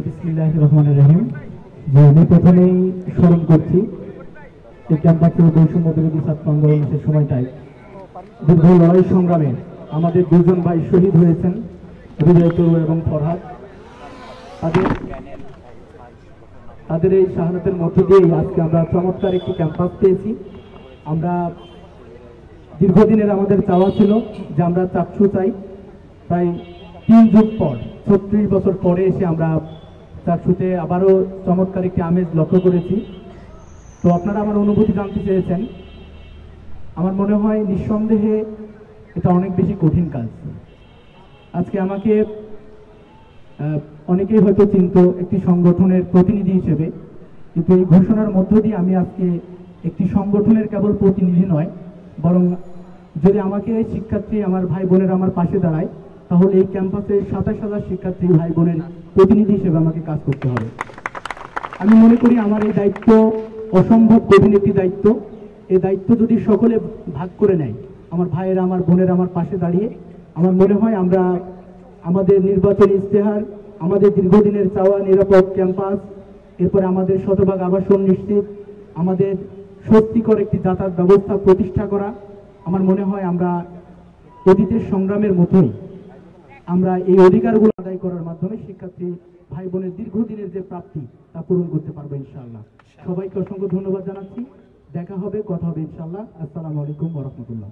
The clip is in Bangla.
বিসমিল্লাহির রহমানির রহিম। যে আমি প্রথমেই স্মরণ করছি এই ক্যাম্পাসে বৈষম্য বিরোধী ছাত্র আন্দোলনের সময়টায় দীর্ঘ লড়াই সংগ্রামে আমাদের দুজন ভাই শহীদ হয়েছেন, হৃদয় তরু এবং ফরহাদ। তাদের এই শাহাদাতের মধ্য দিয়েই আজকে আমরা চমৎকার একটি ক্যাম্পাস পেয়েছি। আমরা দীর্ঘদিনের আমাদের চাওয়া ছিল যে আমরা চাকসু চাই, তাই 3 যুগ পর 36 বছর পরে এসে আমরা চাকসুতে আবারও চমৎকার একটি আমেজ লক্ষ্য করেছি। তো আপনারা আমার অনুভূতি জানতে চেয়েছেন। আমার মনে হয় নিঃসন্দেহে এটা অনেক বেশি কঠিন কাজ। আজকে আমাকে অনেকেই হয়তো চিনত একটি সংগঠনের প্রতিনিধি হিসেবে, কিন্তু এই ঘোষণার মধ্য দিয়ে আমি আজকে একটি সংগঠনের কেবল প্রতিনিধি নয়, বরং যদি আমাকে শিক্ষার্থী আমার ভাই বোনেরা আমার পাশে দাঁড়ায়, তাহলে এই ক্যাম্পাসে 27,000 শিক্ষার্থী ভাই বোনের প্রতিনিধি হিসেবে আমাকে কাজ করতে হবে। আমি মনে করি আমার এই দায়িত্ব অসম্ভব কঠিন একটি দায়িত্ব। এই দায়িত্ব যদি সকলে ভাগ করে নেয়, আমার ভাইয়েরা আমার বোনেরা আমার পাশে দাঁড়িয়ে, আমার মনে হয় আমরা আমাদের নির্বাচনী ইশতেহার, আমাদের দীর্ঘদিনের চাওয়া নিরাপদ ক্যাম্পাস, এরপরে আমাদের শতভাগ আবাসন নিশ্চিত, আমাদের স্বস্তিকর একটি যাতায়াত ব্যবস্থা প্রতিষ্ঠা করা, আমার মনে হয় আমরা অতীতের সংগ্রামের মতোই আমরা এই অধিকারগুলো আদায় করার মাধ্যমে শিক্ষার্থী ভাই বোনের দীর্ঘদিনের যে প্রাপ্তি তা পূরণ করতে পারবো ইনশাআল্লাহ। সবাইকে অসংখ্য ধন্যবাদ জানাচ্ছি। দেখা হবে, কথা হবে ইনশাআল্লাহ। আসসালামু আলাইকুম ওয়া রাহমাতুল্লাহ।